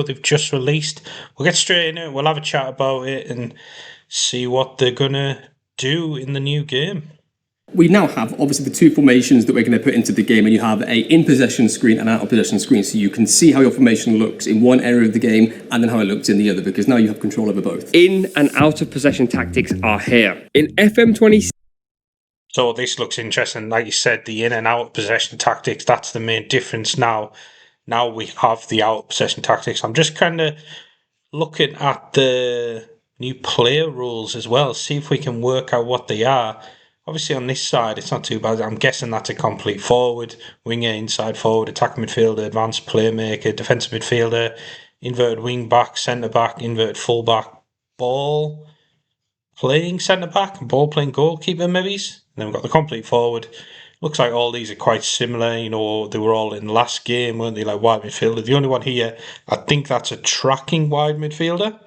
they've just released. We'll get straight into it. We'll have a chat about it and see what they're going to do in the new game. We now have, obviously, the two formations that we're going to put into the game, and you have a in-possession screen and out-of-possession screen, so you can see how your formation looks in one area of the game and then how it looks in the other, because now you have control over both. In and out-of-possession tactics are here. In FM26... So this looks interesting. Like you said, the in and out-of-possession tactics, that's the main difference now. Now we have the out-of-possession tactics. I'm just kind of looking at the new player rules as well, see if we can work out what they are. Obviously, on this side, it's not too bad. I'm guessing that's a complete forward, winger, inside forward, attacking midfielder, advanced playmaker, defensive midfielder, inverted wing back, centre back, inverted full back, ball playing centre back, and ball playing goalkeeper, maybe. And then we've got the complete forward. Looks like all these are quite similar. You know, they were all in the last game, weren't they? Like wide midfielder. The only one here, I think that's a tracking wide midfielder.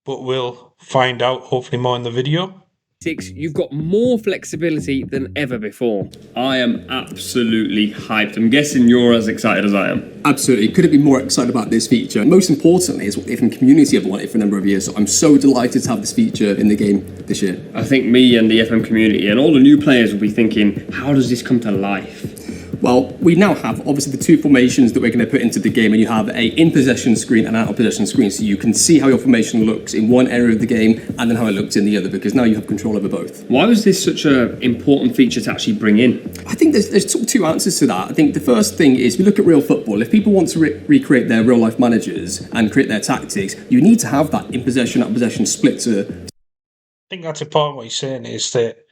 But we'll find out hopefully more in the video. You've got more flexibility than ever before. I am absolutely hyped. I'm guessing you're as excited as I am. Absolutely. Couldn't be more excited about this feature. Most importantly is what the FM community have wanted for a number of years, so I'm so delighted to have this feature in the game this year. I think me and the FM community and all the new players will be thinking, how does this come to life? Well, we now have, obviously, the two formations that we're going to put into the game, and you have a in-possession screen and out-of-possession screen, so you can see how your formation looks in one area of the game and then how it looks in the other, because now you have control over both. Why was this such an important feature to actually bring in? I think there's sort of two answers to that. I think the first thing is, we look at real football. If people want to recreate their real-life managers and create their tactics, you need to have that in-possession, out-of-possession split to... I think that's important what you're saying, is that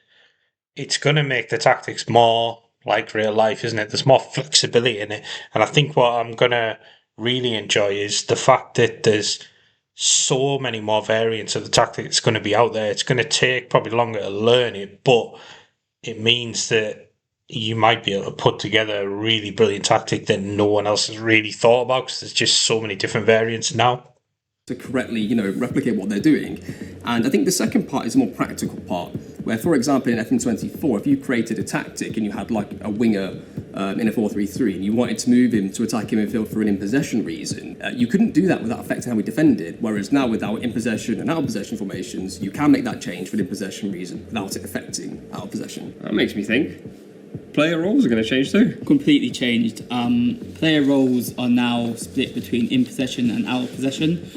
it's going to make the tactics more like real life, isn't it? There's more flexibility in it. And I think what I'm going to really enjoy is the fact that there's so many more variants of the tactic that's going to be out there. It's going to take probably longer to learn it, but it means that you might be able to put together a really brilliant tactic that no one else has really thought about, because there's just so many different variants now. To correctly, replicate what they're doing. And I think the second part is a more practical part, where, for example, in FM24, if you created a tactic and you had like a winger in a 4-3-3 and you wanted to move him to attacking midfield for an in-possession reason, you couldn't do that without affecting how we defended. Whereas now, with our in-possession and out-of-possession formations, you can make that change for an in-possession reason without it affecting out-of-possession. That makes me think. Player roles are going to change too. Completely changed. Player roles are now split between in possession and out of possession.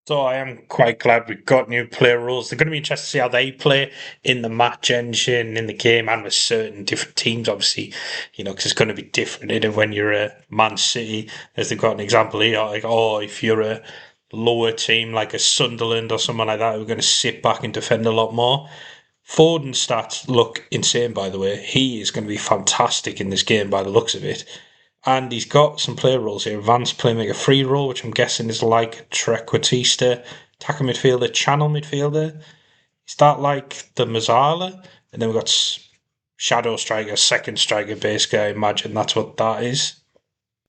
So I am quite glad we've got new player rules. They're going to be interested to see how they play in the match engine, in the game, and with certain different teams, obviously, because it's going to be different in when you're a Man City, as they've got an example here, like, if you're a lower team like a Sunderland or someone like that, we're going to sit back and defend a lot more. Foden's stats look insane, by the way. He is going to be fantastic in this game by the looks of it. And he's got some player roles here. Advanced playmaker free role, which I'm guessing is like trequartista, attacker midfielder, channel midfielder. Is that like the Mazzala? And then we've got shadow striker, second striker, basically. I imagine that's what that is.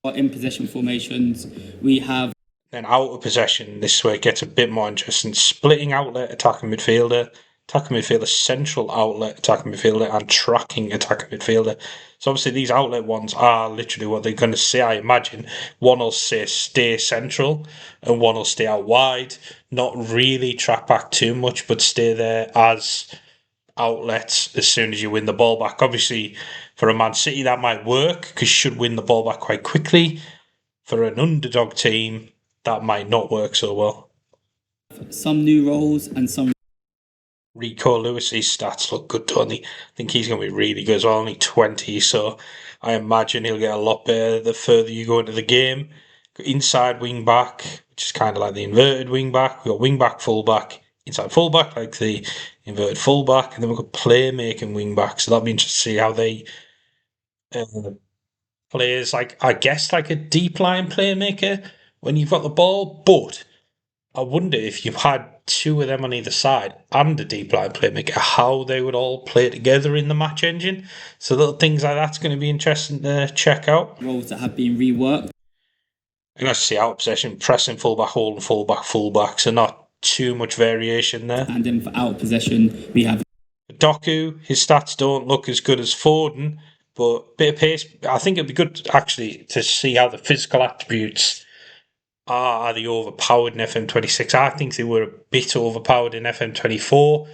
In possession formations, we have... Then out of possession, this is where it gets a bit more interesting. Splitting outlet, attacking midfielder, central outlet, attacking midfielder, and tracking attacking midfielder. So obviously these outlet ones are literally what they're going to say, I imagine. One will say stay central, and one will stay out wide. Not really track back too much, but stay there as outlets as soon as you win the ball back. Obviously, for a Man City, that might work, because you should win the ball back quite quickly. For an underdog team, that might not work so well. Some new roles and some... Rico Lewis's stats look good, don't they? I think he's going to be really good as well, only 20, so I imagine he'll get a lot better the further you go into the game. Inside wing back, which is kind of like the inverted wing back. We've got wing back, full back, inside full back, like the inverted full back, and then we've got playmaking wing back, so that'll be interesting to see how they play as, like, I guess, like a deep line playmaker when you've got the ball, but I wonder if you had two of them on either side and a deep line playmaker, how they would all play together in the match engine. So little things like that's going to be interesting to check out. Roles that have been reworked. I'm going to see out of possession, pressing fullback, holding fullback, so not too much variation there. And then for out of possession, we have Doku. His stats don't look as good as Foden, but bit of pace. I think it'd be good actually to see how the physical attributes are they overpowered in FM26? I think they were a bit overpowered in FM24,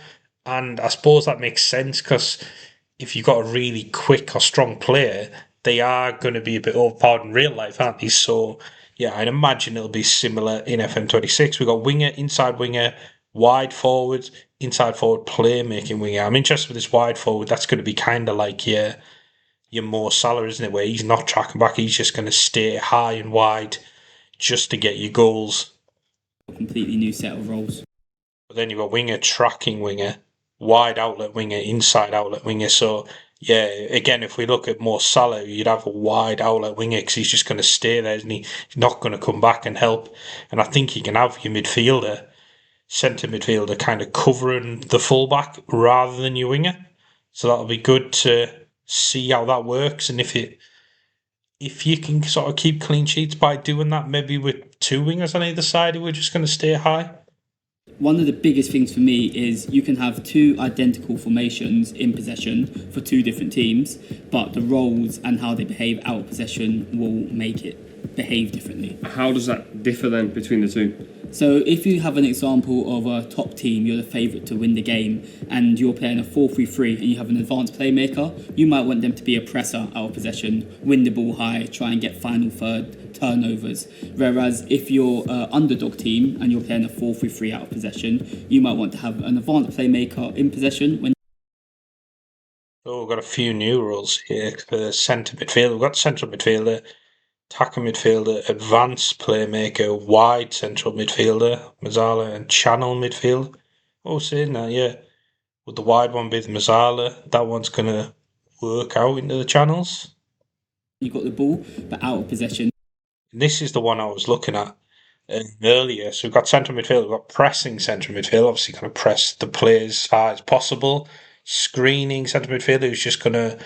and I suppose that makes sense because if you've got a really quick or strong player, they are going to be a bit overpowered in real life, aren't they? So, yeah, I'd imagine it'll be similar in FM26. We've got winger, inside winger, wide forward, inside forward, playmaking winger. I'm interested with this wide forward. That's going to be kind of like your Mo Salah, isn't it? Where he's not tracking back, he's just going to stay high and wide just to get you goals. A completely new set of roles. But then you've got winger, tracking winger, wide outlet winger, inside outlet winger. So, yeah, again, if we look at Mo Salah, you'd have a wide outlet winger because he's just going to stay there, isn't he? He's not going to come back and help. And I think you can have your midfielder, centre midfielder, kind of covering the fullback rather than your winger. So that'll be good to see how that works. And if you can sort of keep clean sheets by doing that, maybe with two wingers on either side who are just going to stay high. One of the biggest things for me is you can have two identical formations in possession for two different teams, but the roles and how they behave out of possession will make it behave differently. How does that differ then between the two? So if you have an example of a top team, you're the favourite to win the game, and you're playing a 4-3-3 and you have an advanced playmaker, you might want them to be a presser out of possession, win the ball high, try and get final third, turnovers. Whereas if you're an underdog team and you're playing a 4-3-3 out of possession, you might want to have an advanced playmaker in possession. Oh, we've got a few new rules here for centre midfield. We've got central midfielder, attacking midfielder, advanced playmaker, wide central midfielder, Mazzala, and channel midfield. Oh, saying that, yeah. Would the wide one be the Mazzala? That one's going to work out into the channels. You've got the ball, but out of possession. This is the one I was looking at earlier. So we've got central midfield, we've got pressing central midfield, obviously going to press the players as hard as possible. Screening central midfielder who's just going to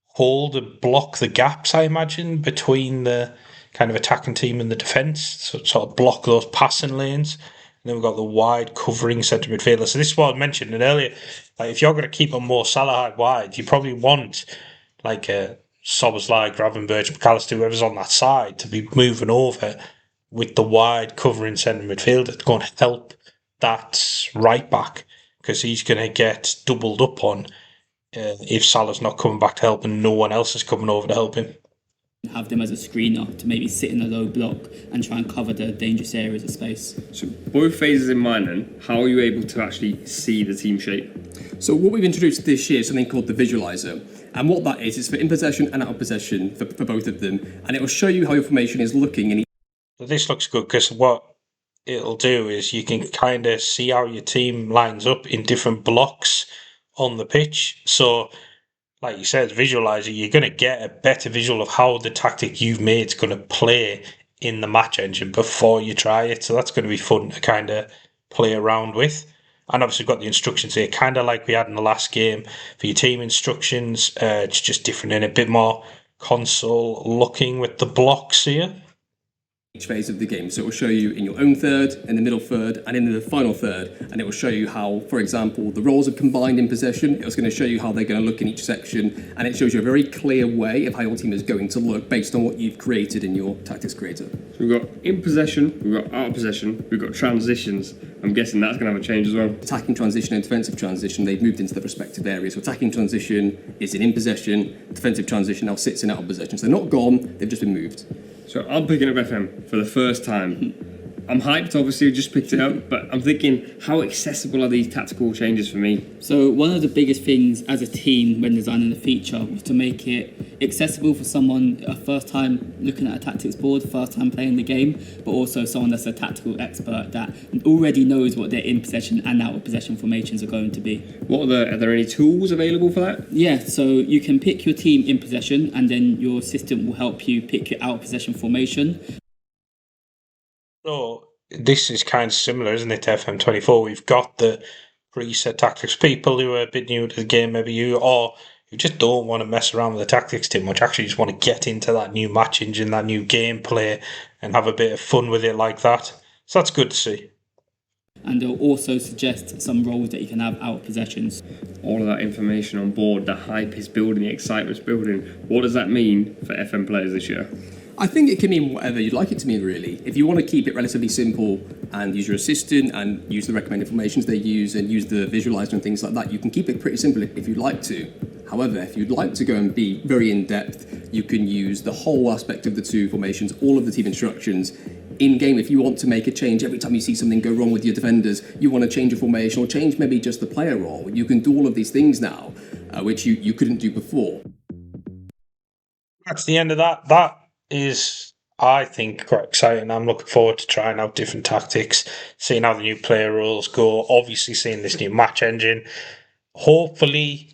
hold and block the gaps, I imagine, between the kind of attacking team and the defence, so sort of block those passing lanes. And then we've got the wide covering centre midfielder. So this is what I mentioned earlier. Like if you're going to keep on more Salah wide, you probably want like a Szoboszlai, Gravenberch, McAllister, whoever's on that side, to be moving over with the wide covering centre midfielder to go and help that right back, because he's going to get doubled up on if Salah's not coming back to help and no one else is coming over to help him. Have them as a screener to maybe sit in a low block and try and cover the dangerous areas of space. So both phases in mind then, how are you able to actually see the team shape? So what we've introduced this year is something called the visualizer. And what that is for in possession and out of possession for both of them. And it will show you how your formation is looking. So this looks good because what it'll do is you can kind of see how your team lines up in different blocks on the pitch. So, like you said, visualizer, you're going to get a better visual of how the tactic you've made is going to play in the match engine before you try it. So that's going to be fun to kind of play around with. And obviously got the instructions here, kind of like we had in the last game for your team instructions. It's just different and a bit more console looking with the blocks here. Each phase of the game. So it will show you in your own third, in the middle third, and in the final third. And it will show you how, for example, the roles are combined in possession. It was going to show you how they're going to look in each section. And it shows you a very clear way of how your team is going to look based on what you've created in your tactics creator. So we've got in possession, we've got out of possession, we've got transitions. I'm guessing that's going to have a change as well. Attacking transition and defensive transition, they've moved into their respective areas. So attacking transition is in possession, defensive transition now sits in out of possession. So they're not gone, they've just been moved. So I'm picking up FM for the first time. I'm hyped, obviously, just picked it up, but I'm thinking, how accessible are these tactical changes for me? So one of the biggest things as a team when designing the feature was to make it accessible for someone a first time looking at a tactics board, first time playing the game, but also someone that's a tactical expert that already knows what their in possession and out of possession formations are going to be. Are there any tools available for that? Yeah, so you can pick your team in possession and then your assistant will help you pick your out of possession formation. So this is kind of similar, isn't it, to FM24? We've got the preset tactics. People who are a bit new to the game, maybe you, or who just don't want to mess around with the tactics too much, actually just want to get into that new match engine, that new gameplay, and have a bit of fun with it like that. So that's good to see. And they'll also suggest some roles that you can have out of possessions. All of that information on board, the hype is building, the excitement's building. What does that mean for FM players this year? I think it can mean whatever you'd like it to mean, really. If you want to keep it relatively simple and use your assistant and use the recommended formations they use and use the visualizer and things like that, you can keep it pretty simple if you'd like to. However, if you'd like to go and be very in-depth, you can use the whole aspect of the two formations, all of the team instructions. In-game, if you want to make a change, every time you see something go wrong with your defenders, you want to change a formation or change maybe just the player role, you can do all of these things now, which you couldn't do before. That's the end of that. That is, I think, quite exciting. I'm looking forward to trying out different tactics, seeing how the new player rules go, obviously seeing this new match engine. Hopefully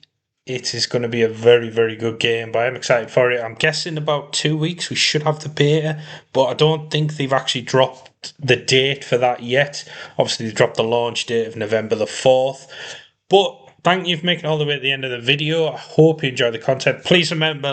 it is going to be a very, very good game, but I'm excited for it. I'm guessing about 2 weeks we should have the beta, but I don't think they've actually dropped the date for that yet. Obviously, they dropped the launch date of November the 4th. But thank you for making it all the way to the end of the video. I hope you enjoyed the content. Please remember